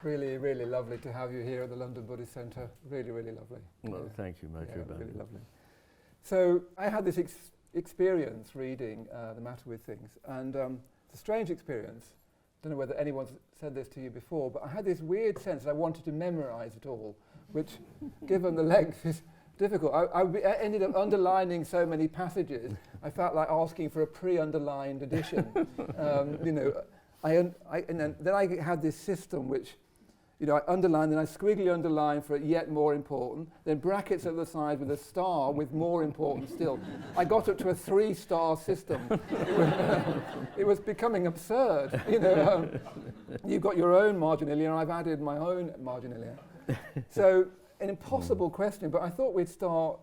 Really, really lovely to have you here at the London Buddhist Centre. Really, really lovely. Well, thank you, Maitreyabandhu. Really lovely. So I had this experience reading The Matter with Things, and it's a strange experience. I don't know whether anyone's said this to you before, but I had this weird sense that I wanted to memorise it all, which, given the length, is difficult. I ended up underlining so many passages, I felt like asking for a pre-underlined edition. And then I had this system which, I underline, then I squiggly underline for yet more important, then brackets at the side with a star with more important still. I got up to a 3-star system. It was becoming absurd. You've got your own marginalia, and I've added my own marginalia. So, an impossible question, but I thought we'd start,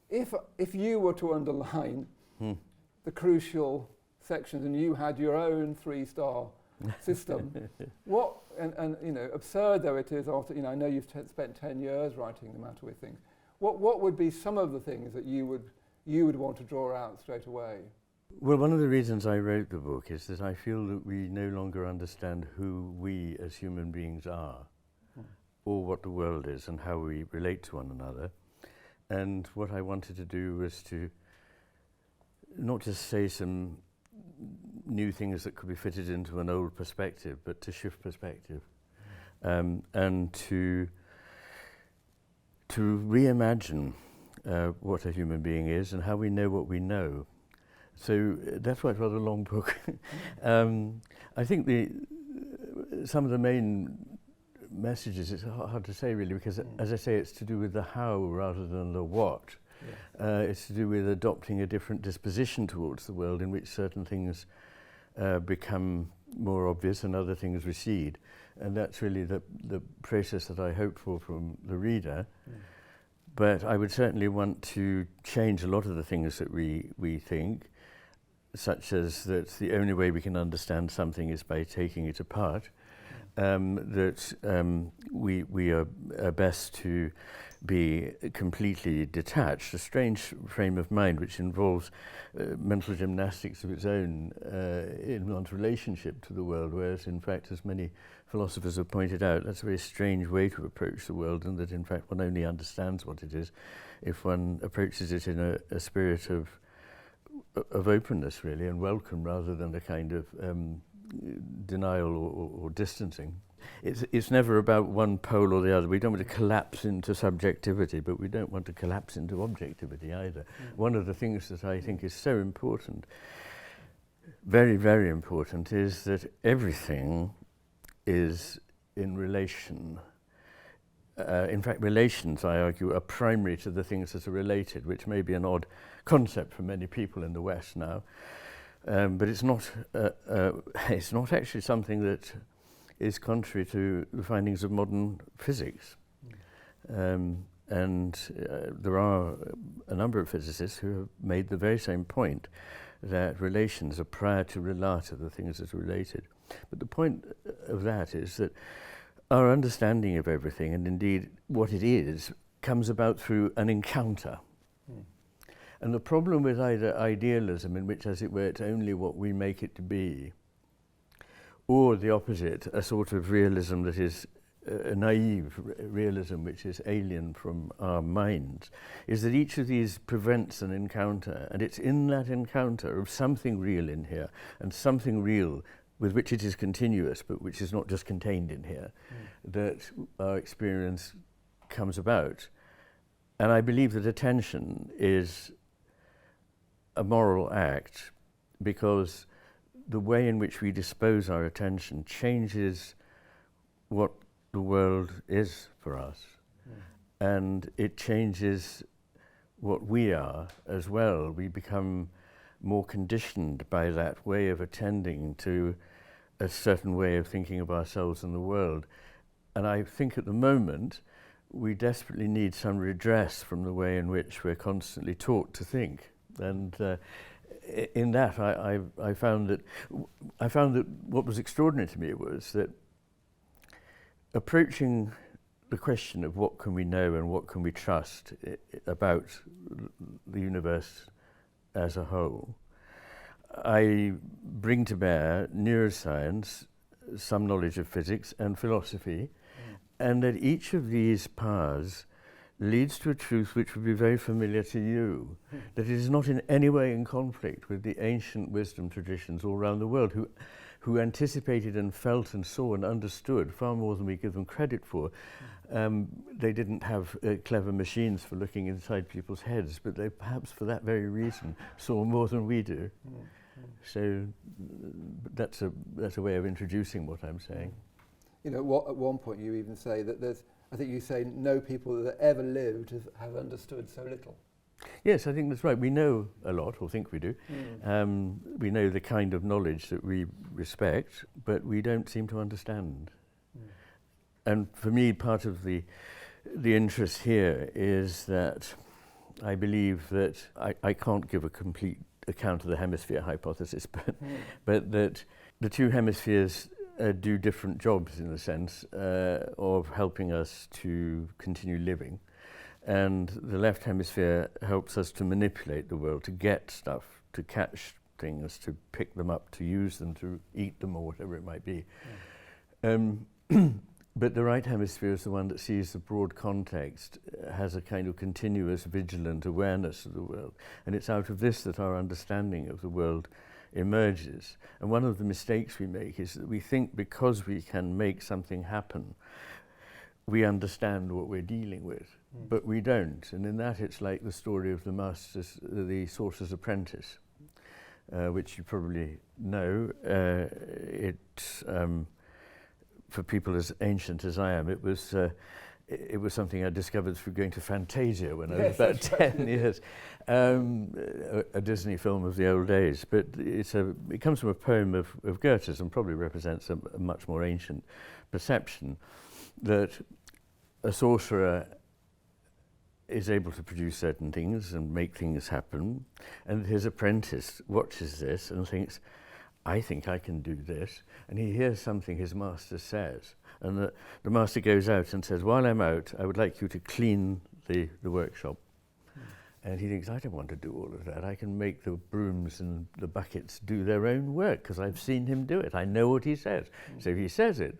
if you were to underline the crucial sections and you had your own 3-star system, what, and absurd though it is after, I know you've spent 10 years writing The Matter with Things, what would be some of the things that you would want to draw out straight away? Well, one of the reasons I wrote the book is that I feel that we no longer understand who we as human beings are, or what the world is and how we relate to one another. And what I wanted to do was to not just say some new things that could be fitted into an old perspective, but to shift perspective, and to reimagine what a human being is and how we know what we know. So that's why it's rather a long book. I think some of the main messages, it's hard to say really, because as I say, it's to do with the how rather than the what. Yeah. It's to do with adopting a different disposition towards the world in which certain things become more obvious and other things recede. And that's really the process that I hope for from the reader. But I would certainly want to change a lot of the things that we think, such as that the only way we can understand something is by taking it apart. That we are best to be completely detached, a strange frame of mind which involves mental gymnastics of its own in one's relationship to the world, whereas in fact, as many philosophers have pointed out, that's a very strange way to approach the world, and that in fact one only understands what it is if one approaches it in a spirit of openness really, and welcome, rather than a kind of denial or distancing. It's never about one pole or the other. We don't want to collapse into subjectivity, but we don't want to collapse into objectivity either. One of the things that I think is so important, very, very important, is that everything is in relation. In fact, relations, I argue, are primary to the things that are related, which may be an odd concept for many people in the West now. But it's not actually something that is contrary to the findings of modern physics. And there are a number of physicists who have made the very same point, that relations are prior to relata, the things that are related. But the point of that is that our understanding of everything, and indeed what it is, comes about through an encounter. And the problem with either idealism, in which, as it were, it's only what we make it to be, or the opposite, a sort of realism that is a naive realism which is alien from our minds, is that each of these prevents an encounter, and it's in that encounter of something real in here, and something real with which it is continuous, but which is not just contained in here, that our experience comes about. And I believe that attention is a moral act, because the way in which we dispose our attention changes what the world is for us. And it changes what we are as well. We become more conditioned by that way of attending to a certain way of thinking of ourselves and the world. And I think at the moment we desperately need some redress from the way in which we're constantly taught to think. And in that, I found that what was extraordinary to me was that approaching the question of what can we know and what can we trust about the universe as a whole, I bring to bear neuroscience, some knowledge of physics and philosophy, and that each of these paths leads to a truth which would be very familiar to you, that it is not in any way in conflict with the ancient wisdom traditions all around the world who anticipated and felt and saw and understood far more than we give them credit for. They didn't have clever machines for looking inside people's heads, but they perhaps for that very reason saw more than we do. So that's a way of introducing what I'm saying. You know, at one point you even say that I think you say no people that ever lived have understood so little. Yes, I think that's right. We know a lot, or think we do. We know the kind of knowledge that we respect, but we don't seem to understand. And for me, part of the interest here is that I believe that I can't give a complete account of the hemisphere hypothesis, but that the two hemispheres do different jobs in the sense of helping us to continue living. And the left hemisphere helps us to manipulate the world, to get stuff, to catch things, to pick them up, to use them, to eat them, or whatever it might be. But the right hemisphere is the one that sees the broad context, has a kind of continuous, vigilant awareness of the world. And it's out of this that our understanding of the world emerges. And one of the mistakes we make is that we think because we can make something happen, we understand what we're dealing with. But we don't. And in that it's like the story of the sorcerer's apprentice, which you probably know. For people as ancient as I am, it was something I discovered through going to Fantasia when I was about 10 years, a Disney film of the old days. But it comes from a poem of Goethe's and probably represents a much more ancient perception that a sorcerer is able to produce certain things and make things happen, and his apprentice watches this and thinks, I think I can do this, and he hears something his master says, and the master goes out and says, while I'm out, I would like you to clean the workshop. And he thinks, I don't want to do all of that. I can make the brooms and the buckets do their own work because I've seen him do it. I know what he says. So he says it.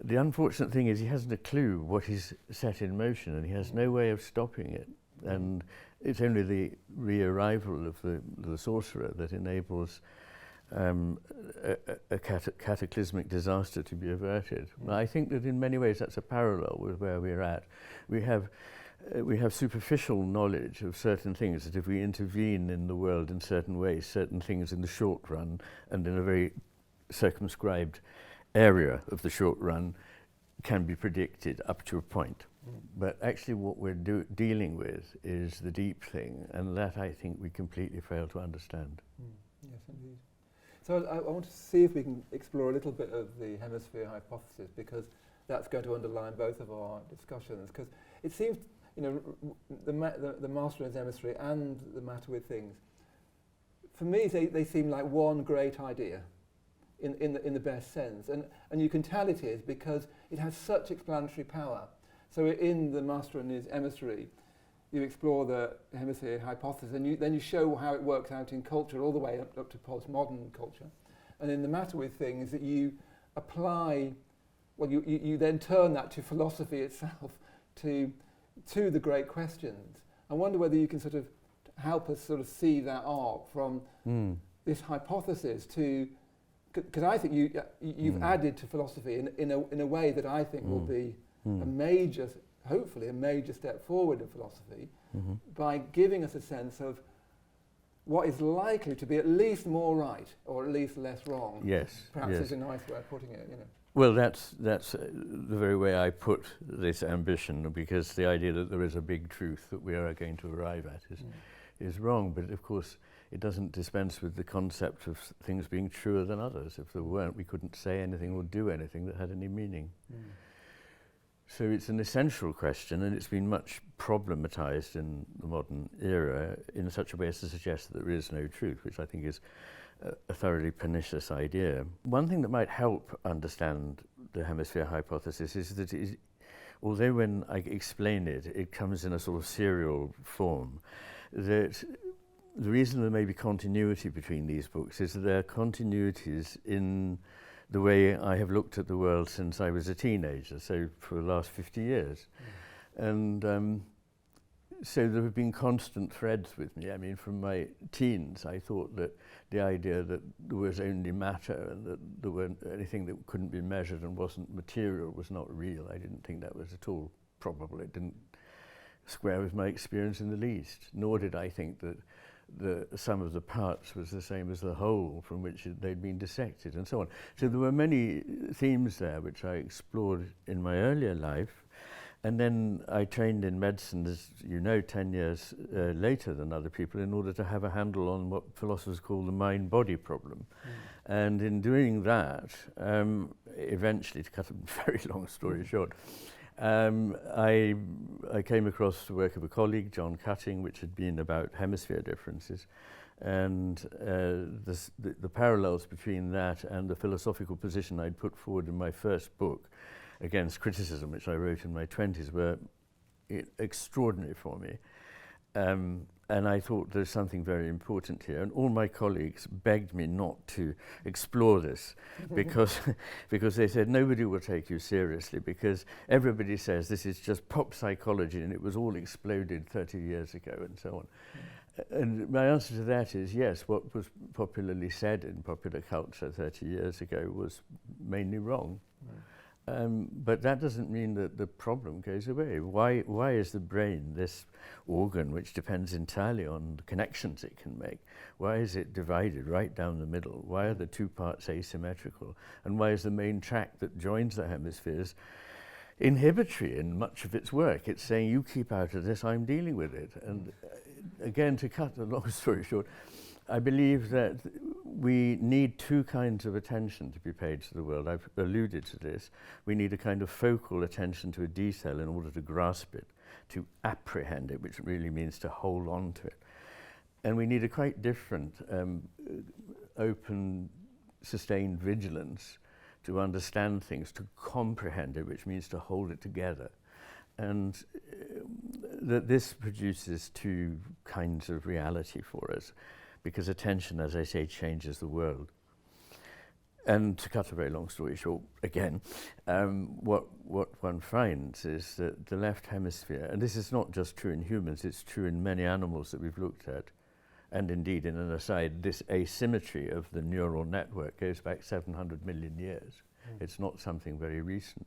The unfortunate thing is he hasn't a clue what he's set in motion, and he has no way of stopping it. And it's only the re-arrival of the sorcerer that enables a cataclysmic disaster to be averted. I think that in many ways that's a parallel with where we're at. We have superficial knowledge of certain things, that if we intervene in the world in certain ways, certain things in the short run and in a very circumscribed area of the short run can be predicted up to a point. But actually what we're dealing with is the deep thing, and that I think we completely fail to understand. Yes, indeed. So I want to see if we can explore a little bit of the hemisphere hypothesis, because that's going to underline both of our discussions. Because it seems, you know, the master and his emissary and the matter with things, for me they seem like one great idea, in the best sense, and you can tell it is because it has such explanatory power. So in the master and his emissary, you explore the hemisphere hypothesis, and then you show how it works out in culture all the way up to postmodern culture. And in the matter with things, that you apply, well, you then turn that to philosophy itself, to the great questions. I wonder whether you can sort of help us sort of see that arc from this hypothesis to, because I think you've added to philosophy in a way that I think will be a major, hopefully a major step forward in philosophy, by giving us a sense of what is likely to be at least more right, or at least less wrong. Yes. Perhaps yes. is a nice way of putting it, you know. Well, that's the very way I put this ambition, because the idea that there is a big truth that we are going to arrive at is wrong. But of course, it doesn't dispense with the concept of things being truer than others. If there weren't, we couldn't say anything or do anything that had any meaning. So it's an essential question, and it's been much problematized in the modern era in such a way as to suggest that there is no truth, which I think is a thoroughly pernicious idea. One thing that might help understand the hemisphere hypothesis is that although when I explain it, it comes in a sort of serial form, that the reason there may be continuity between these books is that there are continuities in the way I have looked at the world since I was a teenager, so for the last 50 years. And so there have been constant threads with me. I mean, from my teens, I thought that the idea that there was only matter and that there weren't anything that couldn't be measured and wasn't material was not real. I didn't think that was at all probable. It didn't square with my experience in the least, nor did I think that the sum of the parts was the same as the whole from which they'd been dissected, and so on. So there were many themes there which I explored in my earlier life, and then I trained in medicine, as you know, 10 years later than other people, in order to have a handle on what philosophers call the mind-body problem. And in doing that, eventually, to cut a very long story short, I came across the work of a colleague, John Cutting, which had been about hemisphere differences, and the parallels between that and the philosophical position I'd put forward in my first book against criticism, which I wrote in my 20s, were extraordinary for me. And I thought there's something very important here. And all my colleagues begged me not to explore this because they said nobody will take you seriously because everybody says this is just pop psychology and it was all exploded 30 years ago and so on. And my answer to that is yes, what was popularly said in popular culture 30 years ago was mainly wrong. But that doesn't mean that the problem goes away. Why is the brain, this organ which depends entirely on the connections it can make, why is it divided right down the middle? Why are the two parts asymmetrical? And why is the main tract that joins the hemispheres inhibitory in much of its work? It's saying, you keep out of this, I'm dealing with it. And again, to cut a long story short, I believe that we need two kinds of attention to be paid to the world. I've alluded to this. We need a kind of focal attention to a detail in order to grasp it, to apprehend it, which really means to hold on to it. And we need a quite different open, sustained vigilance to understand things, to comprehend it, which means to hold it together. And that this produces two kinds of reality for us, because attention, as I say, changes the world. And to cut a very long story short, again, what one finds is that the left hemisphere, and this is not just true in humans, it's true in many animals that we've looked at, and indeed, in an aside, this asymmetry of the neural network goes back 700 million years. It's not something very recent.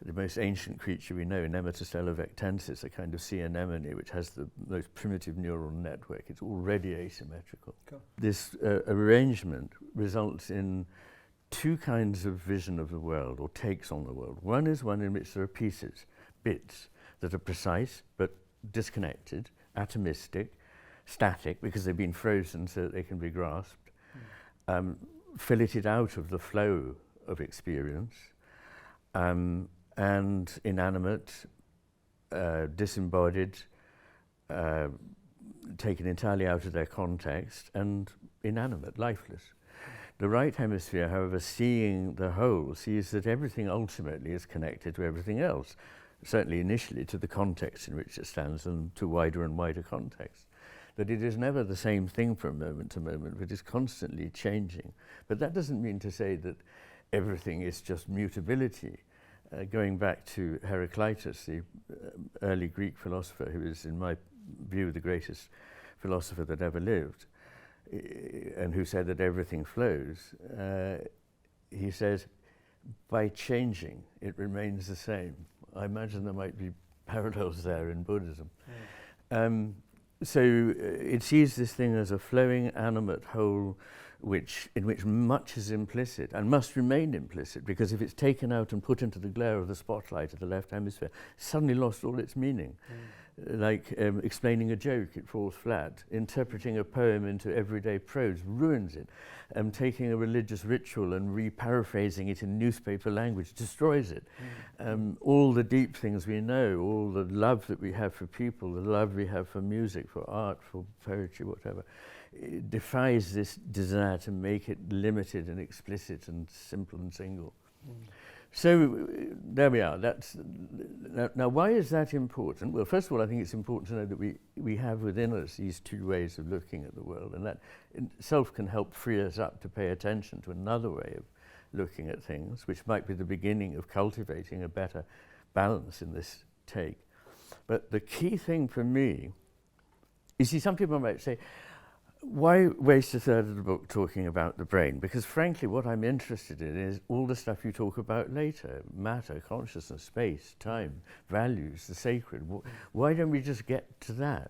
The most ancient creature we know, Stellenbosch, a kind of sea anemone, which has the most primitive neural network, it's already asymmetrical. Cool. This arrangement results in two kinds of vision of the world, or takes on the world. One is one in which there are pieces, bits, that are precise but disconnected, atomistic, static, because they've been frozen so that they can be grasped, filleted out of the flow of experience, and inanimate, disembodied, taken entirely out of their context, and inanimate, lifeless. The right hemisphere, however, seeing the whole, sees that everything ultimately is connected to everything else, certainly initially to the context in which it stands and to wider and wider contexts. That it is never the same thing from moment to moment, but is constantly changing. But that doesn't mean to say that everything is just mutability. Going back to Heraclitus, the early Greek philosopher, who is, in my view, the greatest philosopher that ever lived, and who said that everything flows, he says, by changing, it remains the same. I imagine there might be parallels there in Buddhism. So it sees this thing as a flowing, animate whole, in which much is implicit and must remain implicit, because if it's taken out and put into the glare of the spotlight of the left hemisphere, it's suddenly lost all its meaning. Like explaining a joke, it falls flat. Interpreting a poem into everyday prose ruins it. Taking a religious ritual and re-paraphrasing it in newspaper language destroys it. All the deep things we know, all the love that we have for people, the love we have for music, for art, for poetry, whatever, it defies this desire to make it limited and explicit and simple and single. So there we are. Now why is that important? Well, first of all, I think it's important to know that we have within us these two ways of looking at the world, and that in itself can help free us up to pay attention to another way of looking at things, which might be the beginning of cultivating a better balance in this take. But the key thing for me, you see, some people might say, why waste a third of the book talking about the brain? Because frankly, what I'm interested in is all the stuff you talk about later: matter, consciousness, space, time, values, the sacred. Why don't we just get to that?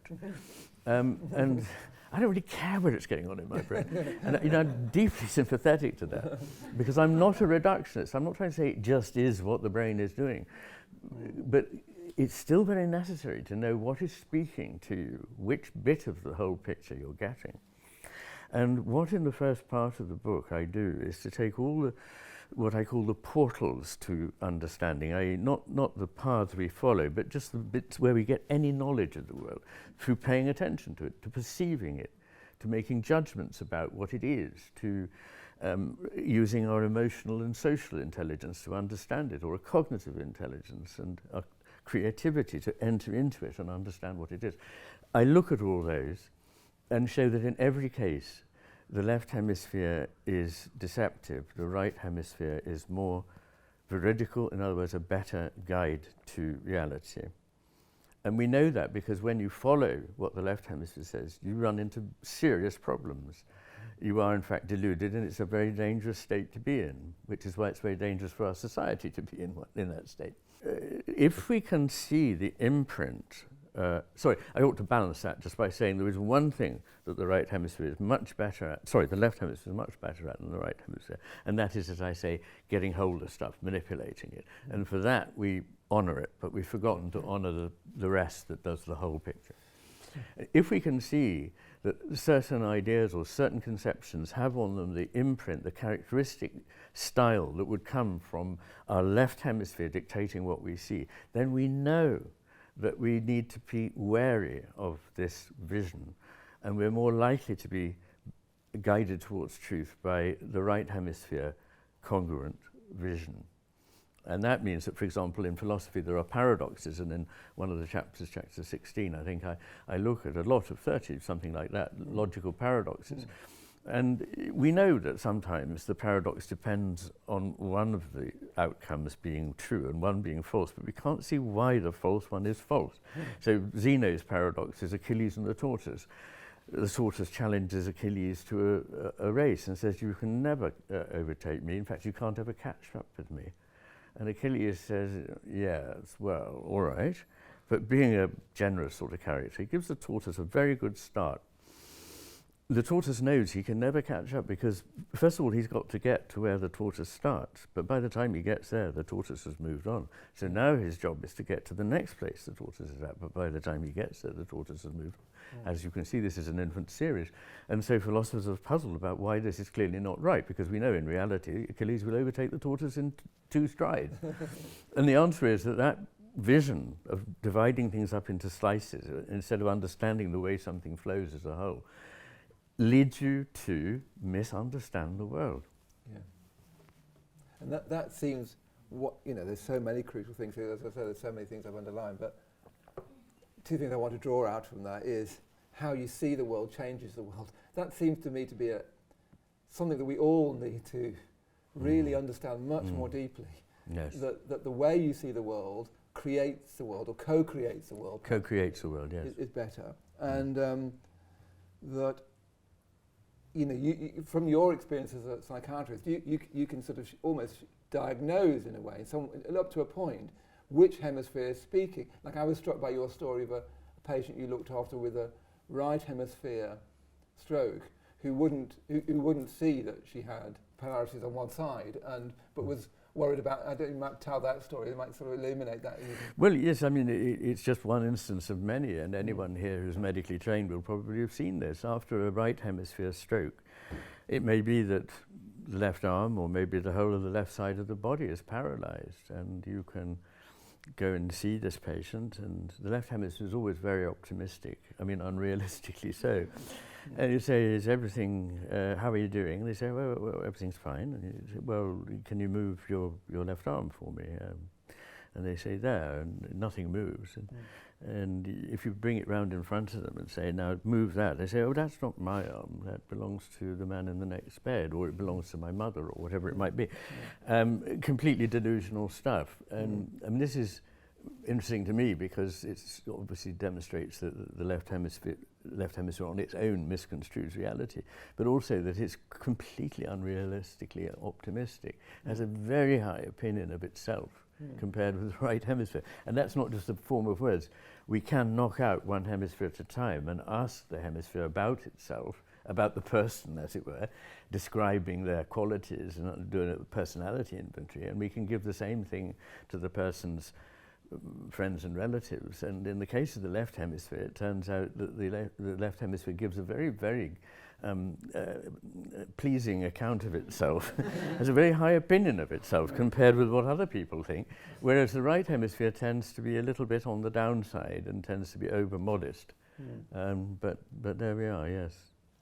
And I don't really care what's going on in my brain. And I'm deeply sympathetic to that, because I'm not a reductionist. I'm not trying to say it just is what the brain is doing. But it's still very necessary to know what is speaking to you, which bit of the whole picture you're getting. And what in the first part of the book I do is to take all what I call the portals to understanding, i.e. not the paths we follow, but just the bits where we get any knowledge of the world, through paying attention to it, to perceiving it, to making judgments about what it is, to using our emotional and social intelligence to understand it, or a cognitive intelligence and a creativity to enter into it and understand what it is. I look at all those and show that in every case the left hemisphere is deceptive, the right hemisphere is more veridical, in other words, a better guide to reality. And we know that because when you follow what the left hemisphere says, you run into serious problems. You are in fact deluded, and it's a very dangerous state to be in, which is why it's very dangerous for our society to be in that state. If we can see the imprint, sorry, I ought to balance that just by saying there is one thing that the right hemisphere is much better at, sorry, the left hemisphere is much better at than the right hemisphere, and that is, as I say, getting hold of stuff, manipulating it. And for that, we honour it, but we've forgotten to honour the rest that does the whole picture. If we can see that certain ideas or certain conceptions have on them the imprint, the characteristic style that would come from our left hemisphere dictating what we see, then we know that we need to be wary of this vision, and we're more likely to be guided towards truth by the right hemisphere congruent vision. And that means that, for example, in philosophy there are paradoxes, and in one of the chapters, chapter 16, I think I look at a lot of 30, something like that, logical paradoxes. And we know that sometimes the paradox depends on one of the outcomes being true and one being false, but we can't see why the false one is false. So Zeno's paradox is Achilles and the tortoise. The tortoise challenges Achilles to a race and says, "You can never overtake me. In fact, you can't ever catch up with me." And Achilles says, "Yes, well, all right." But being a generous sort of character, he gives the tortoise a very good start. The tortoise knows he can never catch up because, first of all, he's got to get to where the tortoise starts. But by the time he gets there, the tortoise has moved on. So now his job is to get to the next place the tortoise is at. But by the time he gets there, the tortoise has moved on. As you can see, this is an infant series. And so philosophers are puzzled about why this is clearly not right, because we know in reality Achilles will overtake the tortoise in 2 strides. And the answer is that vision of dividing things up into slices, instead of understanding the way something flows as a whole, leads you to misunderstand the world. Yeah. And that seems there's so many crucial things here. As I said, there's so many things I've underlined, but 2 things I want to draw out from that is how you see the world changes the world. That seems to me to be something that we all need to really understand much more deeply. Yes. That the way you see the world creates the world, or co-creates the world. Co-creates the world, yes. Is better. And that you, from your experience as a psychiatrist, you can sort of almost diagnose, in a way, up to a point, which hemisphere is speaking. Like, I was struck by your story of a patient you looked after with a right hemisphere stroke who wouldn't see that she had paralysis on one side, but was worried about, I don't know, you might tell that story, you might sort of illuminate that. Well, yes, I mean, it's just one instance of many, and anyone here who's medically trained will probably have seen this. After a right hemisphere stroke, it may be that the left arm, or maybe the whole of the left side of the body is paralyzed, and you can go and see this patient, and the left hemisphere is always very optimistic, I mean, unrealistically so. And you say, "Is everything, how are you doing?" And they say, well, everything's fine. And you say, "Well, can you move your left arm for me?" and they say there, and nothing moves. And if you bring it round in front of them and say, now move that, they say, oh, that's not my arm, that belongs to the man in the next bed, or it belongs to my mother, or whatever it might be. Completely delusional stuff. And this is interesting to me because it obviously demonstrates that the left hemisphere on its own misconstrues reality, but also that it's completely unrealistically optimistic, has a very high opinion of itself compared with the right hemisphere. And that's not just a form of words. We can knock out one hemisphere at a time and ask the hemisphere about itself, about the person, as it were, describing their qualities and doing a personality inventory, and we can give the same thing to the person's friends and relatives. And in the case of the left hemisphere, it turns out that the left hemisphere gives a very, very pleasing account of itself, has a very high opinion of itself compared with what other people think, whereas the right hemisphere tends to be a little bit on the downside and tends to be over-modest. But there we are, yes.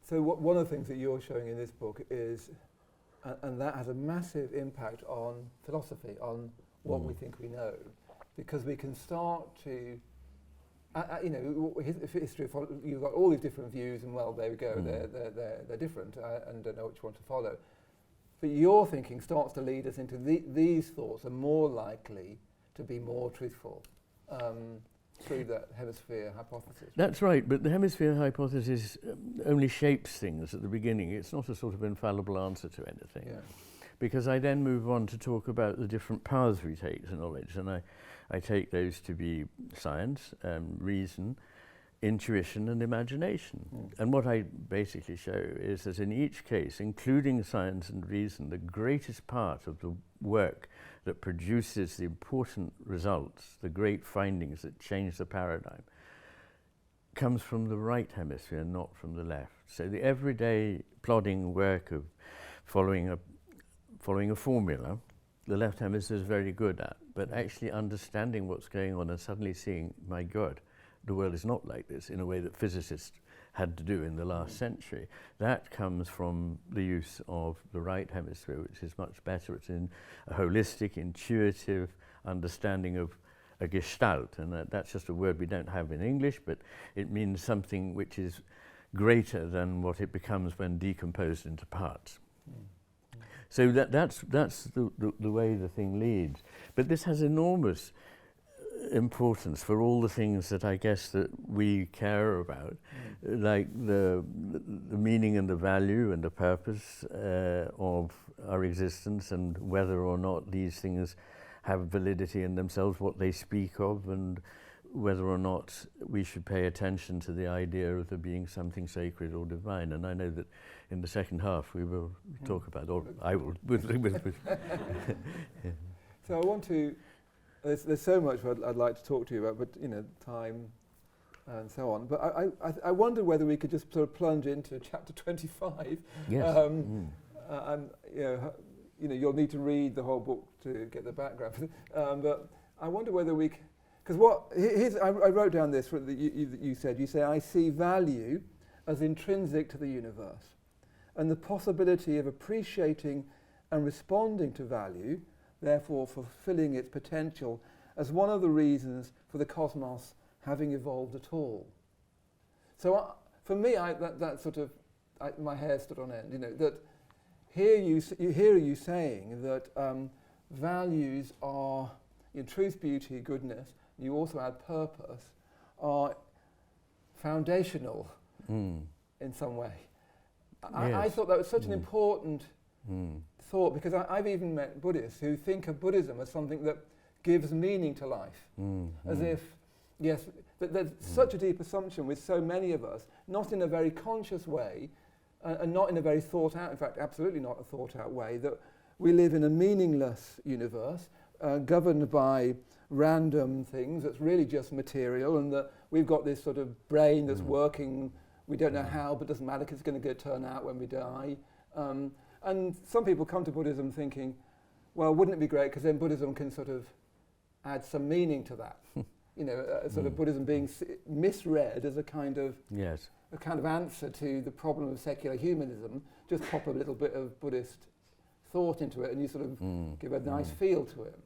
So one of the things that you're showing in this book is, and that has a massive impact on philosophy, on what we think we know, because we can start to, history, you've got all these different views, and well, there we go, they're different, and don't know which one to follow. But your thinking starts to lead us into these thoughts are more likely to be more truthful through that hemisphere hypothesis. That's right, but the hemisphere hypothesis only shapes things at the beginning. It's not a sort of infallible answer to anything. Yeah. Because I then move on to talk about the different paths we take to knowledge, and I take those to be science, reason, intuition and imagination. And what I basically show is that in each case, including science and reason, the greatest part of the work that produces the important results, the great findings that change the paradigm, comes from the right hemisphere, not from the left. So the everyday plodding work of following a formula, the left hemisphere is very good at, but actually understanding what's going on and suddenly seeing, my God, the world is not like this, in a way that physicists had to do in the last century. That comes from the use of the right hemisphere, which is much better. It's in a holistic, intuitive understanding of a gestalt, and that's just a word we don't have in English, but it means something which is greater than what it becomes when decomposed into parts. So that's the way the thing leads. But this has enormous importance for all the things that I guess that we care about, like the meaning and the value and the purpose of our existence, and whether or not these things have validity in themselves, what they speak of, and whether or not we should pay attention to the idea of there being something sacred or divine. And I know that in the second half we will talk about, or I will. So I want to, there's so much I'd like to talk to you about, but time and so on. But I wonder whether we could just sort of plunge into chapter 25. Yes. And you'll need to read the whole book to get the background. But I wonder whether we, because I wrote down this that you said. You say, I see value as intrinsic to the universe, and the possibility of appreciating and responding to value, therefore fulfilling its potential, as one of the reasons for the cosmos having evolved at all. So for me, that sort of, my hair stood on end. That here you hear you saying that values are, truth, beauty, goodness. You also add purpose, are foundational in some way. I thought that was such an important thought, because I've even met Buddhists who think of Buddhism as something that gives meaning to life, as if, yes, that there's such a deep assumption with so many of us, not in a very conscious way, and not in a very thought out, in fact, absolutely not a thought out way, that we live in a meaningless universe, governed by random things that's really just material, and that we've got this sort of brain that's working, we don't know how, but doesn't matter because it's going to turn out when we die. And some people come to Buddhism thinking, well, wouldn't it be great, because then Buddhism can sort of add some meaning to that. Sort of Buddhism being misread as a kind of answer to the problem of secular humanism. Just pop a little bit of Buddhist thought into it, and you sort of give a nice feel to it.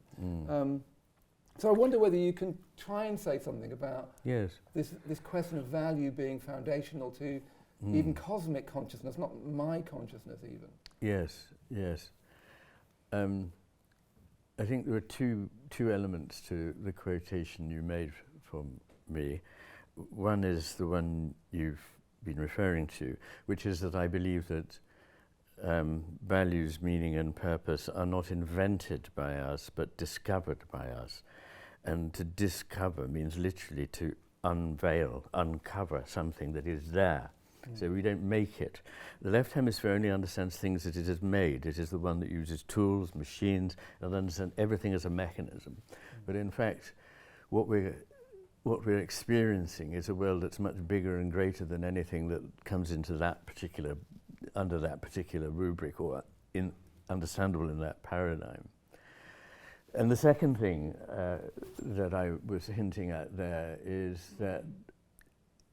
So I wonder whether you can try and say something about Yes. this question of value being foundational to even cosmic consciousness, not my consciousness even. Yes, yes. I think there are two elements to the quotation you made from me. One is the one you've been referring to, which is that I believe that values, meaning and purpose are not invented by us but discovered by us. And to discover means literally to unveil, uncover something that is there. So we don't make it. The left hemisphere only understands things that it has made. It is the one that uses tools, machines, and understands everything as a mechanism. But in fact, what we're experiencing is a world that's much bigger and greater than anything that comes into under that particular rubric or understandable in that paradigm. And the second thing that I was hinting at there is that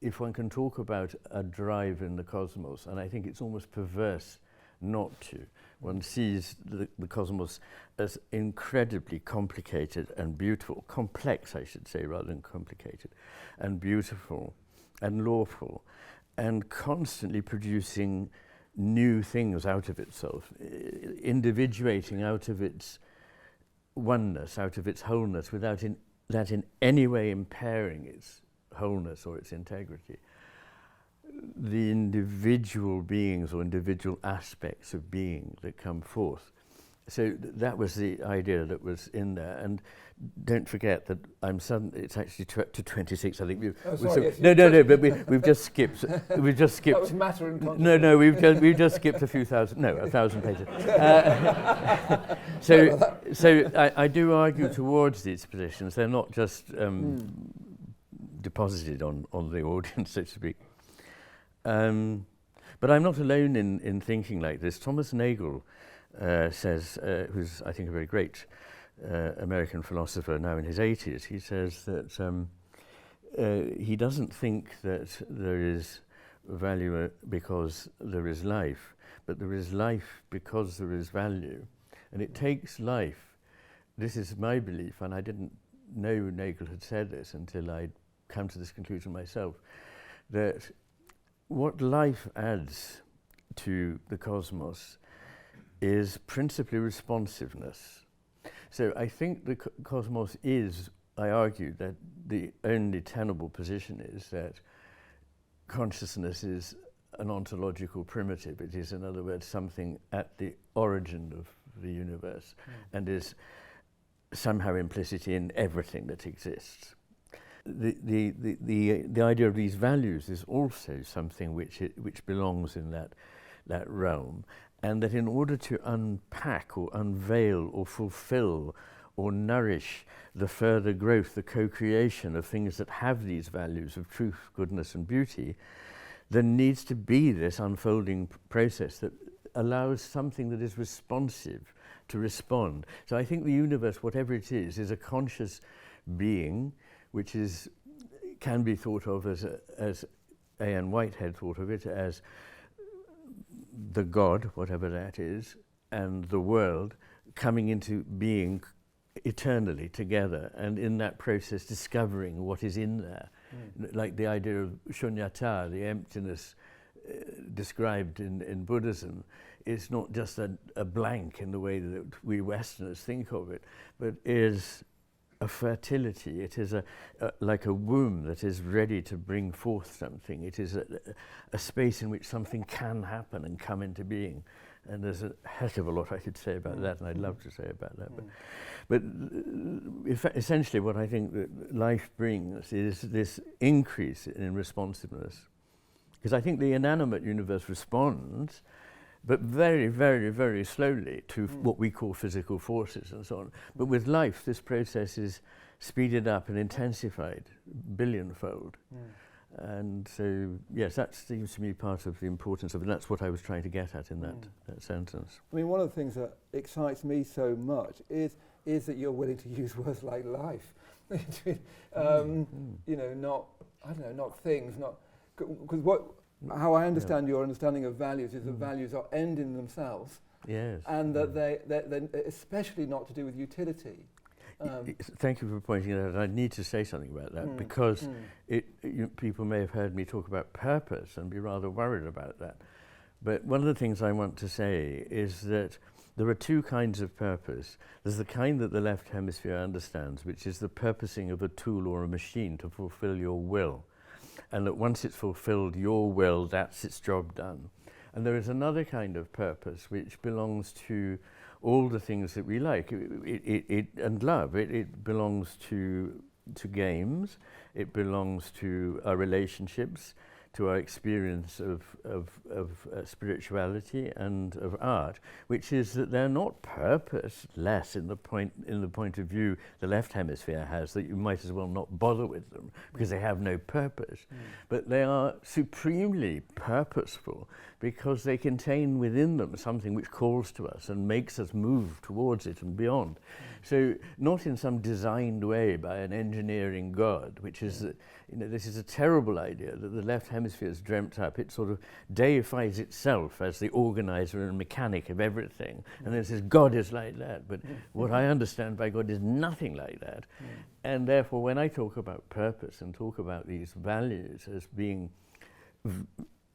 if one can talk about a drive in the cosmos, and I think it's almost perverse not to, one sees the cosmos as incredibly complicated and beautiful, complex I should say rather than complicated, and beautiful and lawful, and constantly producing new things out of itself, individuating out of its oneness, out of its wholeness, without that in any way impairing its wholeness or its integrity. The individual beings or individual aspects of being that come forth. So that was the idea that was in there. And don't forget that it's actually to 26, I think. We've just skipped. We've just skipped. That was matter and consciousness. No, we've just skipped 1,000 pages. So I do argue towards these positions. They're not just deposited on the audience, so to speak. But I'm not alone in thinking like this. Thomas Nagel says, who's I think a very great American philosopher now in his 80s, he says that he doesn't think that there is value because there is life, but there is life because there is value. And it takes life, this is my belief, and I didn't know Nagel had said this until I'd come to this conclusion myself, that what life adds to the cosmos is principally responsiveness. So I think the cosmos is, I argue, that the only tenable position is that consciousness is an ontological primitive. It is, in other words, something at the origin of the universe and is somehow implicit in everything that exists. The idea of these values is also something which belongs in that realm, and that in order to unpack or unveil or fulfill or nourish the further growth, the co-creation of things that have these values of truth, goodness and beauty, there needs to be this unfolding process that allows something that is responsive to respond. So I think the universe, whatever it is a conscious being which can be thought of as A.N. Whitehead thought of it, as the God, whatever that is, and the world coming into being eternally together, and in that process discovering what is in there. Like the idea of shunyata, the emptiness described in Buddhism, is not just a blank in the way that we Westerners think of it, but is a fertility. It is like a womb that is ready to bring forth something. It is a space in which something can happen and come into being. And there's a heck of a lot I could say about that, and I'd love to say about that. But essentially what I think that life brings is this increase in responsiveness. Because I think the inanimate universe responds, but very, very, very slowly to what we call physical forces and so on. But with life, this process is speeded up and intensified billionfold. And so, yes, that seems to me part of the importance of it. And that's what I was trying to get at in that sentence. I mean, one of the things that excites me so much is that you're willing to use words like life. You know, not things, because how I understand your understanding of values is that values are end in themselves. Yes. And that they're especially not to do with utility. Thank you for pointing it out. I need to say something about that because people may have heard me talk about purpose and be rather worried about that. But one of the things I want to say is that there are two kinds of purpose. There's the kind that the left hemisphere understands, which is the purposing of a tool or a machine to fulfill your will. And that once it's fulfilled your will, that's its job done. And there is another kind of purpose which belongs to all the things that we like and love. It belongs to games, it belongs to our relationships, to our experience of spirituality and of art, which is that they're not purposeless in the point of view the left hemisphere has, that you might as well not bother with them because they have no purpose. But they are supremely purposeful because they contain within them something which calls to us and makes us move towards it and beyond. So not in some designed way by an engineering God, which is that, this is a terrible idea that the left hemisphere has dreamt up. It sort of deifies itself as the organizer and mechanic of everything. And it says God is like that. But what I understand by God is nothing like that. And therefore, when I talk about purpose and talk about these values as being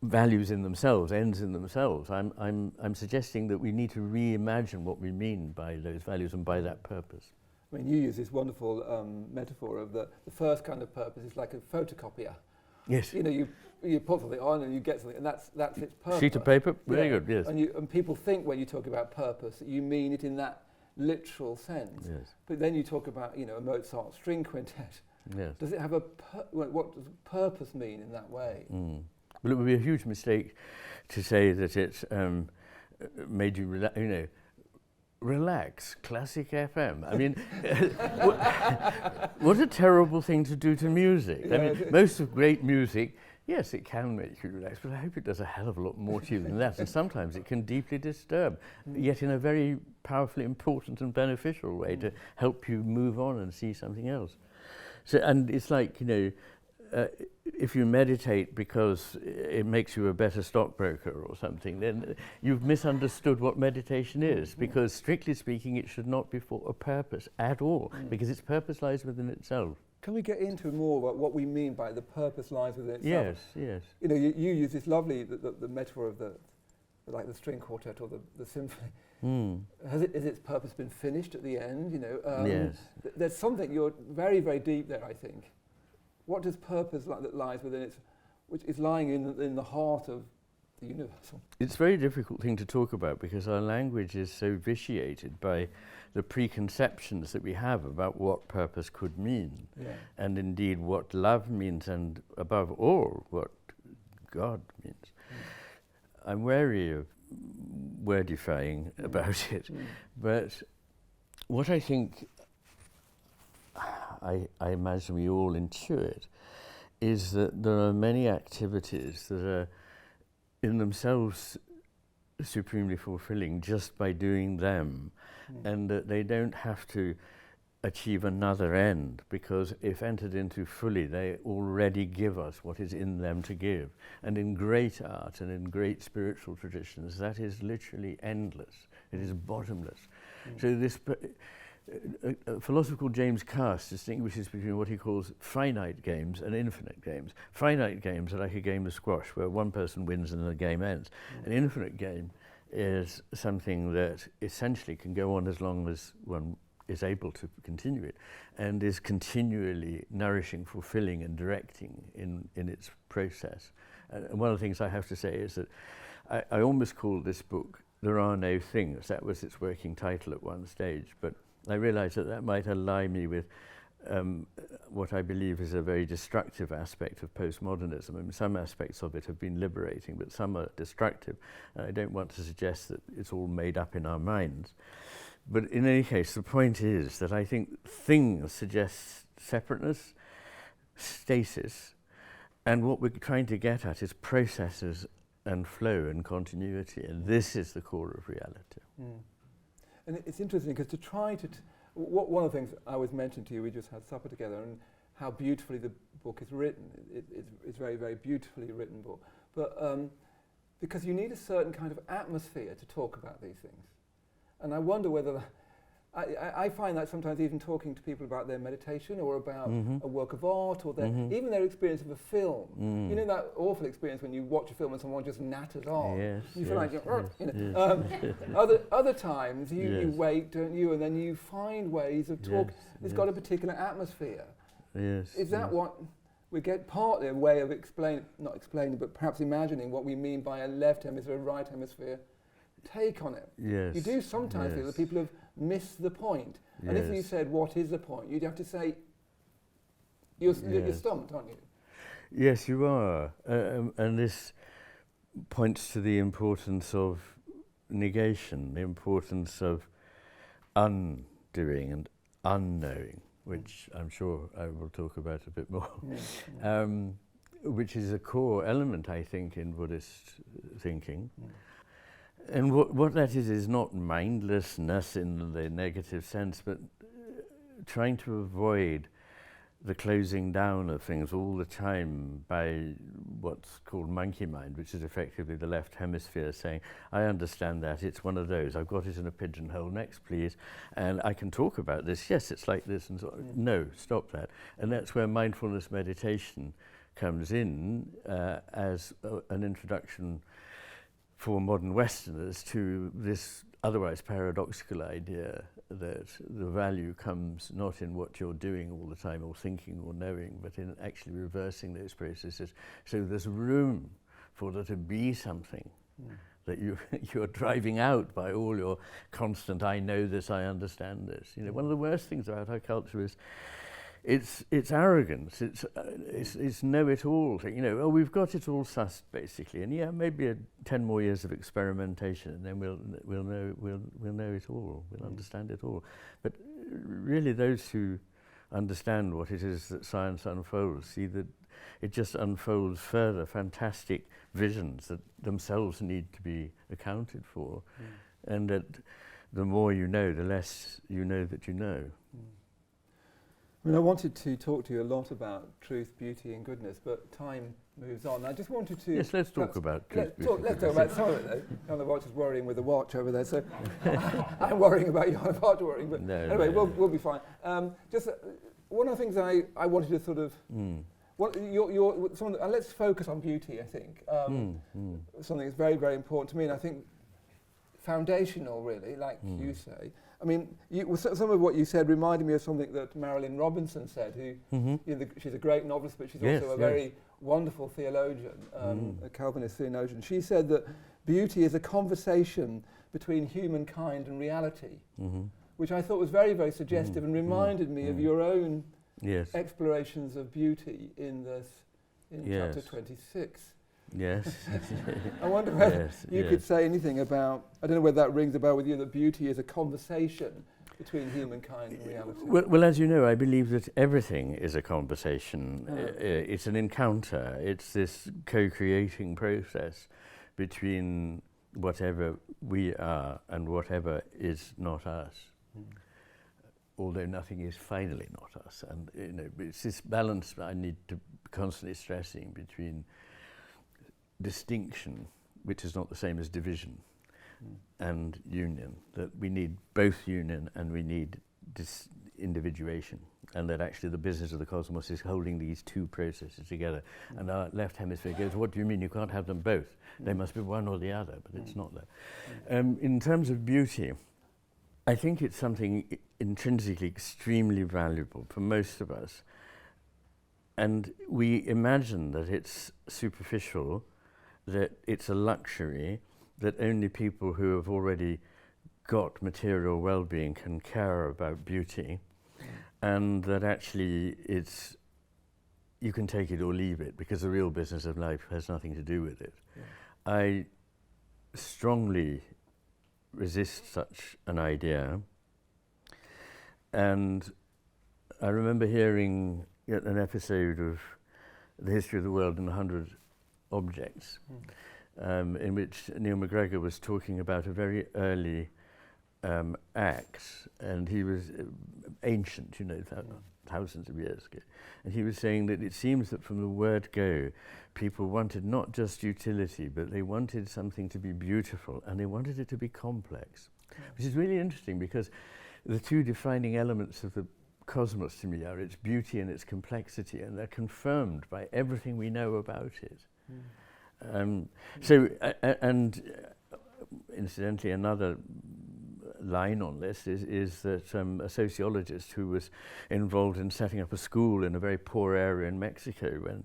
values in themselves, ends in themselves, I'm suggesting that we need to reimagine what we mean by those values and by that purpose. I mean, you use this wonderful metaphor of the first kind of purpose is like a photocopier. Yes. You put something on and you get something, and that's its purpose. Sheet of paper, very good, yes. And people think when you talk about purpose that you mean it in that literal sense. Yes. But then you talk about, a Mozart string quintet. Yes. Does it have what does purpose mean in that way? Well, it would be a huge mistake to say that it's made you relax, classic FM. I mean, what a terrible thing to do to music. Yeah, I mean, most of great music, yes, it can make you relax, but I hope it does a hell of a lot more to you than that. And sometimes it can deeply disturb, yet in a very powerfully important and beneficial way to help you move on and see something else. So, and it's like, if you meditate because it makes you a better stockbroker or something, then you've misunderstood what meditation is, because strictly speaking it should not be for a purpose at all, because its purpose lies within itself. Can we get into more about what we mean by the purpose lies within itself? Yes. You use this lovely, the metaphor of the string quartet or the symphony. Has its purpose been finished at the end? Yes. There's something, you're very, very deep there, I think. What does purpose that lies within it, which is lying in the heart of the universal? It's a very difficult thing to talk about because our language is so vitiated by the preconceptions that we have about what purpose could mean, and indeed what love means, and above all, what God means. I'm wary of wordifying about it, but what I think I imagine we all intuit is that there are many activities that are in themselves supremely fulfilling just by doing them, and that they don't have to achieve another end, because if entered into fully, they already give us what is in them to give. And in great art and in great spiritual traditions, that is literally endless. It is bottomless. So this a philosopher called James Cass distinguishes between what he calls finite games and infinite games. Finite games are like a game of squash where one person wins and the game ends. An infinite game is something that essentially can go on as long as one is able to continue it, and is continually nourishing, fulfilling and directing in its process. And one of the things I have to say is that I almost called this book There Are No Things. That was its working title at one stage, but I realised that might ally me with what I believe is a very destructive aspect of postmodernism. I mean, some aspects of it have been liberating, but some are destructive. And I don't want to suggest that it's all made up in our minds. But in any case, the point is that I think things suggest separateness, stasis, and what we're trying to get at is processes and flow and continuity, and this is the core of reality. And it's interesting because to try to, one of the things I was mentioning to you, we just had supper together, and how beautifully the book is written. It's very, very beautifully written book. But because you need a certain kind of atmosphere to talk about these things. And I wonder whether I find that sometimes even talking to people about their meditation or about Mm-hmm. a work of art or even their experience of a film. You know that awful experience when you watch a film and someone just natters on. Yes, You feel like you're, yes. other times you Yes. wait, don't you, and then you find ways of talking. Yes, It's yes. got a particular atmosphere. Yes. Is that yes. what we get partly a way of not explaining, but perhaps imagining what we mean by a left hemisphere, right hemisphere take on it? Yes. You do sometimes feel that people have missed the point. And if you Yes. said, what is the point? You'd have to say, you're Yes. stumped, aren't you? Yes, you are. And this points to the importance of negation, the importance of undoing and unknowing, which I'm sure I will talk about a bit more, which is a core element, I think, in Buddhist thinking. And what that is not mindlessness in the negative sense, but trying to avoid the closing down of things all the time by what's called monkey mind, which is effectively the left hemisphere saying, I understand that, it's one of those, I've got it in a pigeonhole, next please, and I can talk about this, yes, it's like this, and so on. No, stop that. And that's where mindfulness meditation comes in as an introduction for modern Westerners to this otherwise paradoxical idea that the value comes not in what you're doing all the time or thinking or knowing, but in actually reversing those processes. So there's room for there to be something that you're driving out by all your constant, I know this, I understand this. You know, one of the worst things about our culture is it's arrogance, it's know-it-all thing. You know, oh, we've got it all sussed basically, and yeah, maybe 10 more years of experimentation, and then we'll know it all, we'll understand it all. But really, those who understand what it is that science unfolds see that it just unfolds further fantastic visions that themselves need to be accounted for, and that the more you know, the less you know that you know. I mean, I wanted to talk to you a lot about truth, beauty and goodness, but time moves on. I just wanted to... Yes, let's talk about truth, beauty. Let's talk about some of it, though. Jnanavaca is worrying with the watch over there, so I'm worrying about Jnanavaca worrying, but anyway, we'll be fine. Just one of the things I wanted to sort of... let's focus on beauty, I think. Something that's very, very important to me, and I think foundational, really, like you say. I mean, some of what you said reminded me of something that Marilyn Robinson said, who, you know, she's a great novelist, but she's also a very wonderful theologian, a Calvinist theologian. She said that beauty is a conversation between humankind and reality, which I thought was very, very suggestive and reminded me of your own explorations of beauty in chapter 26. Yes. I wonder whether you could say anything about, I don't know whether that rings a bell with you, that beauty is a conversation between humankind and reality. Well, as you know, I believe that everything is a conversation. It's an encounter. It's this co-creating process between whatever we are and whatever is not us. Although nothing is finally not us. And you know, it's this balance I need to constantly stressing between distinction, which is not the same as division, and union, that we need both union and we need individuation, and that actually the business of the cosmos is holding these two processes together. And our left hemisphere goes, what do you mean you can't have them both? They must be one or the other, but it's not that. In terms of beauty, I think it's something intrinsically extremely valuable for most of us, and we imagine that it's superficial, that it's a luxury, that only people who have already got material well-being can care about beauty, and that actually you can take it or leave it, because the real business of life has nothing to do with it. I strongly resist such an idea, and I remember hearing an episode of The History of the World in 100 Objects, in which Neil McGregor was talking about a very early act, and he was ancient, you know, thousands of years ago, and he was saying that it seems that from the word go, people wanted not just utility, but they wanted something to be beautiful, and they wanted it to be complex, which is really interesting, because the two defining elements of the cosmos to me are its beauty and its complexity, and they're confirmed by everything we know about it. Incidentally, another line on this is that a sociologist who was involved in setting up a school in a very poor area in Mexico,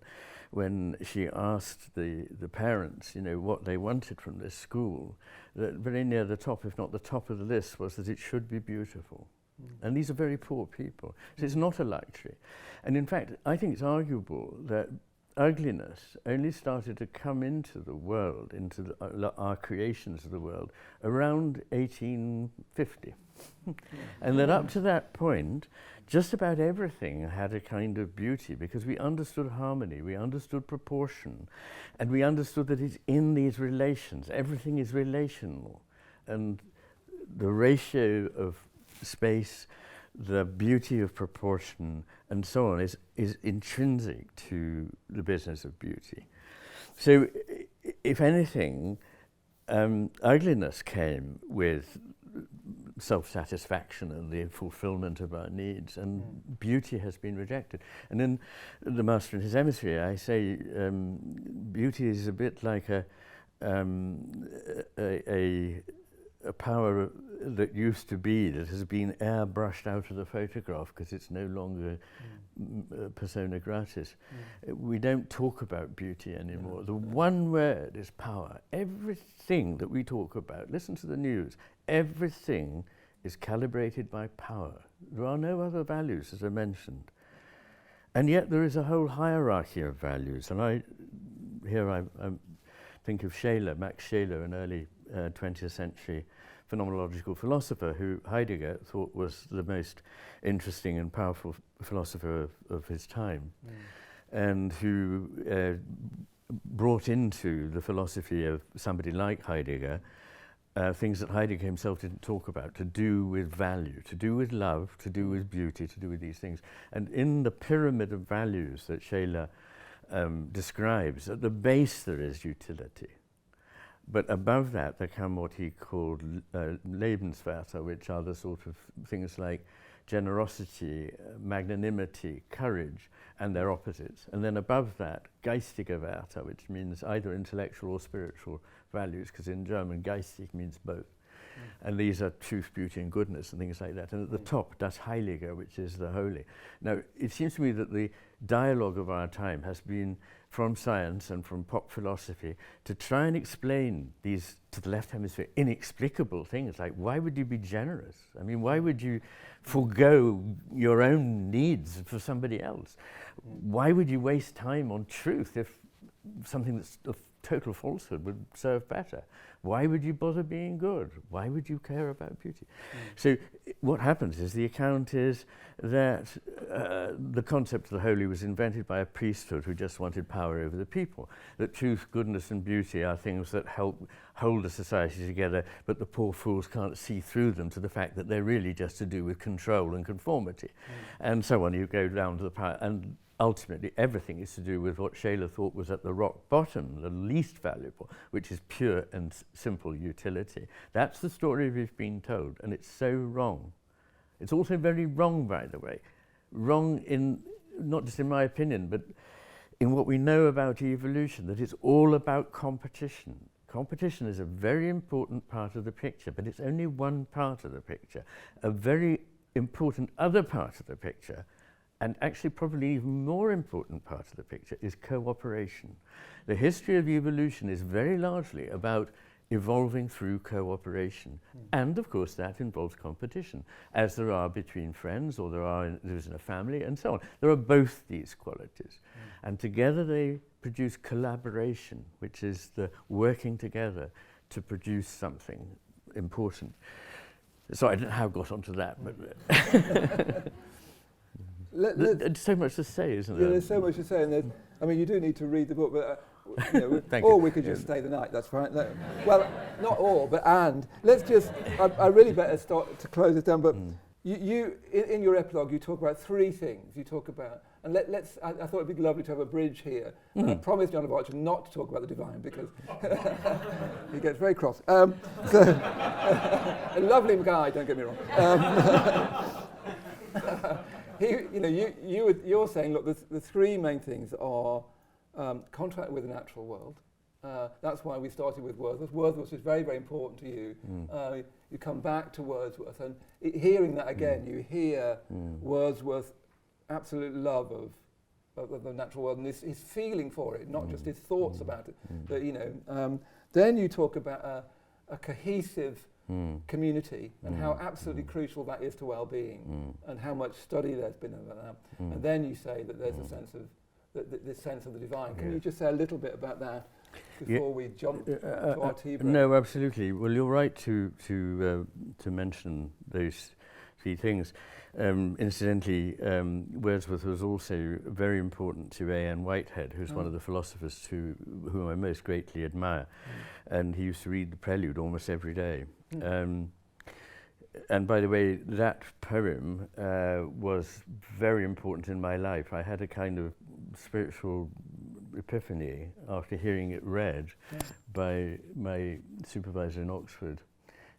when she asked the parents, what they wanted from this school, that very near the top, if not the top of the list, was that it should be beautiful. And these are very poor people. So it's not a luxury. And in fact, I think it's arguable that ugliness only started to come into the world, into our creations of the world, around 1850. And that up to that point, just about everything had a kind of beauty, because we understood harmony, we understood proportion, and we understood that it's in these relations. Everything is relational. And the ratio of space, the beauty of proportion, and so on is intrinsic to the business of beauty. So, if anything, ugliness came with self-satisfaction and the fulfillment of our needs, and beauty has been rejected. And in The Master and His Emissary, I say beauty is a bit like a power that used to be, that has been airbrushed out of the photograph because it's no longer persona gratis. We don't talk about beauty anymore. The one word is power. Everything that we talk about, listen to the news, everything is calibrated by power. There are no other values, as I mentioned. And yet there is a whole hierarchy of values. And I think of Scheler, Max Scheler, an early 20th century phenomenological philosopher who Heidegger thought was the most interesting and powerful philosopher of his time, and who brought into the philosophy of somebody like Heidegger things that Heidegger himself didn't talk about, to do with value, to do with love, to do with beauty, to do with these things. And in the pyramid of values that Scheler describes, at the base there is utility. But above that, there come what he called Lebenswerte, which are the sort of things like generosity, magnanimity, courage, and their opposites. And then above that, geistige Werte, which means either intellectual or spiritual values, because in German, geistig means both. And these are truth, beauty, and goodness, and things like that. And at the top, das Heilige, which is the holy. Now, it seems to me that the dialogue of our time has been from science and from pop philosophy to try and explain these, to the left hemisphere, inexplicable things, like why would you be generous? I mean, why would you forego your own needs for somebody else? Why would you waste time on truth if something that's of total falsehood would serve better? Why would you bother being good? Why would you care about beauty? So what happens is, the account is that the concept of the holy was invented by a priesthood who just wanted power over the people. That truth, goodness, and beauty are things that help hold a society together, but the poor fools can't see through them to the fact that they're really just to do with control and conformity. And so on, you go down to the power, and ultimately everything is to do with what Scheler thought was at the rock bottom, the least valuable, which is pure and simple utility. That's the story we've been told, and it's so wrong. It's also very wrong, by the way. Wrong in, not just in my opinion, but in what we know about evolution, that it's all about competition. Competition is a very important part of the picture, but it's only one part of the picture. A very important other part of the picture, and actually probably even more important part of the picture, is cooperation. The history of evolution is very largely about evolving through cooperation. And of course that involves competition, as there are between friends, or there's in a family, and so on. There are both these qualities. And together they produce collaboration, which is the working together to produce something important. So I don't know how I got onto that, but there's so much to say, isn't there? Yeah, there's so much to say, and I mean, you do need to read the book, but or we could just stay the night. That's fine. Well, not or, but and. Let's just. I really better start to close this down. But in your epilogue, you talk about three things. You talk about, and I thought it'd be lovely to have a bridge here. And I promised Jnanavaca not to talk about the divine because he gets very cross. A lovely guy, don't get me wrong. You're saying, look, the three main things are contact with the natural world. That's why we started with Wordsworth. Wordsworth is very, very important to you. You come back to Wordsworth, and hearing that again, you hear Wordsworth's absolute love of the natural world and his feeling for it, not just his thoughts about it. But then you talk about a cohesive community and how absolutely crucial that is to well-being, and how much study there's been about that. And then you say that there's a sense of this sense of the divine. Can you just say a little bit about that before we jump to our tea break? No, absolutely. Well, you're right to mention those three things. Incidentally, Wordsworth was also very important to A.N. Whitehead, who's one of the philosophers whom I most greatly admire. And he used to read the Prelude almost every day. And by the way, that poem was very important in my life. I had a kind of spiritual epiphany after hearing it read by my supervisor in Oxford.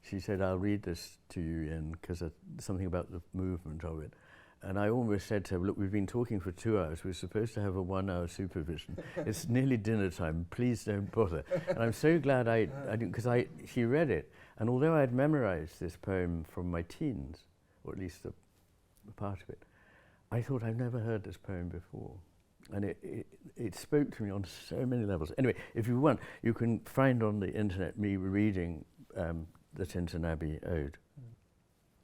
She said, "I'll read this to you, Ian, because something about the movement of it." And I almost said to her, "Look, we've been talking for 2 hours. We're supposed to have a 1-hour supervision. It's nearly dinner time. Please don't bother." And I'm so glad I didn't, because she read it. And although I had memorized this poem from my teens, or at least a part of it, I thought I've never heard this poem before. And it spoke to me on so many levels. Anyway, if you want, you can find on the internet me reading the Tintern Abbey Ode.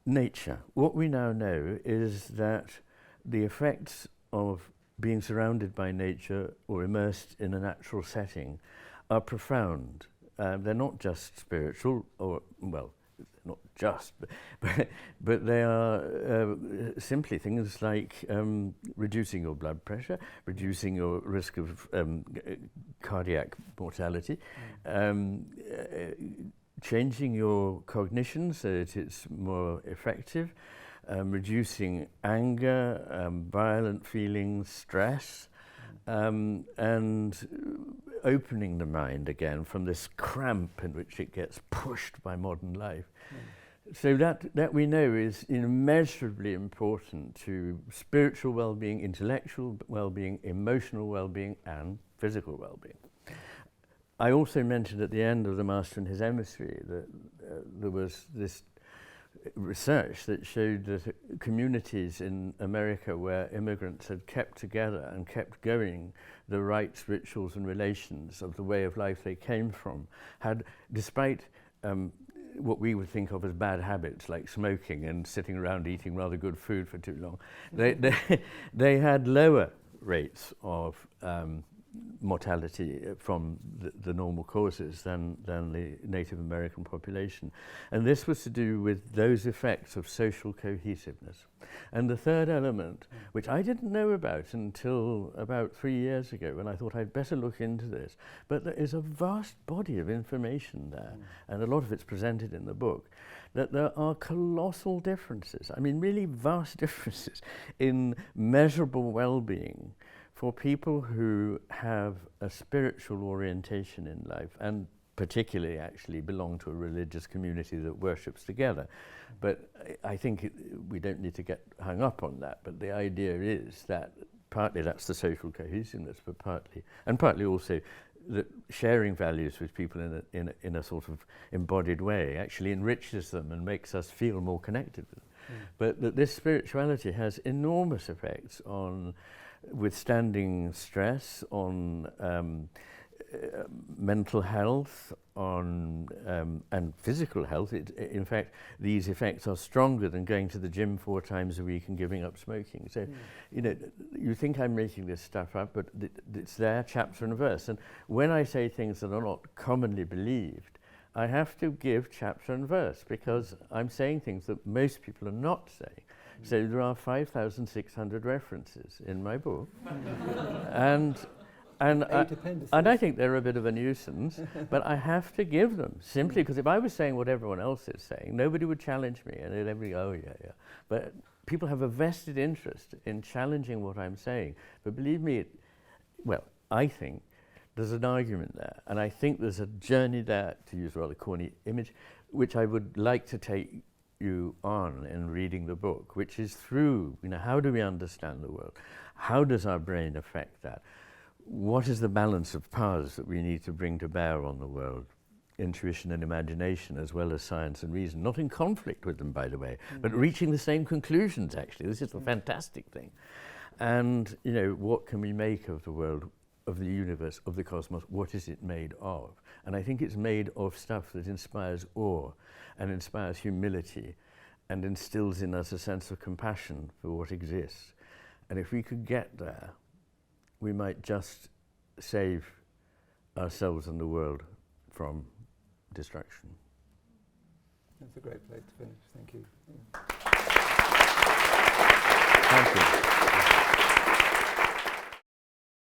Nature. What we now know is that the effects of being surrounded by nature or immersed in a natural setting are profound. They're not just spiritual, or, well, not just, but they are simply things like reducing your blood pressure, reducing your risk of cardiac mortality, changing your cognition so that it's more effective, reducing anger, violent feelings, stress, and opening the mind again from this cramp in which it gets pushed by modern life. So that we know is immeasurably important to spiritual well-being, intellectual well-being, emotional well-being, and physical well-being. I also mentioned at the end of The Master and His Emissary that there was this research that showed that communities in America where immigrants had kept together and kept going the rites, rituals and relations of the way of life they came from had, despite what we would think of as bad habits like smoking and sitting around eating rather good food for too long, they had lower rates of mortality from the normal causes than the Native American population. And this was to do with those effects of social cohesiveness. And the third element, which I didn't know about until about 3 years ago, when I thought I'd better look into this, but there is a vast body of information there, and a lot of it's presented in the book, that there are colossal differences, I mean really vast differences in measurable well-being for people who have a spiritual orientation in life, and particularly actually belong to a religious community that worships together. But I think we don't need to get hung up on that, but the idea is that partly that's the social cohesiveness, but partly also that sharing values with people in a sort of embodied way actually enriches them and makes us feel more connected with them. But that this spirituality has enormous effects on withstanding stress, on mental health, on and physical health. In fact, these effects are stronger than going to the gym 4 times a week and giving up smoking. So, you know, you think I'm making this stuff up, but it's there, chapter and verse. And when I say things that are not commonly believed, I have to give chapter and verse, because I'm saying things that most people are not saying. So there are 5,600 references in my book, and And eight appendices. and I think they're a bit of a nuisance, but I have to give them, simply because if I was saying what everyone else is saying, nobody would challenge me, and they'd everybody, oh yeah. But people have a vested interest in challenging what I'm saying. But believe me, I think there's an argument there, and I think there's a journey there, to use a rather corny image, which I would like to take you on in reading the book, which is through, how do we understand the world? How does our brain affect that? What is the balance of powers that we need to bring to bear on the world? Intuition and imagination, as well as science and reason, not in conflict with them, by the way, but reaching the same conclusions, actually. This is the fantastic thing. And, what can we make of the world, of the universe, of the cosmos? What is it made of? And I think it's made of stuff that inspires awe and inspires humility and instills in us a sense of compassion for what exists. And if we could get there, we might just save ourselves and the world from destruction. That's a great place to finish. Thank you. Thank you.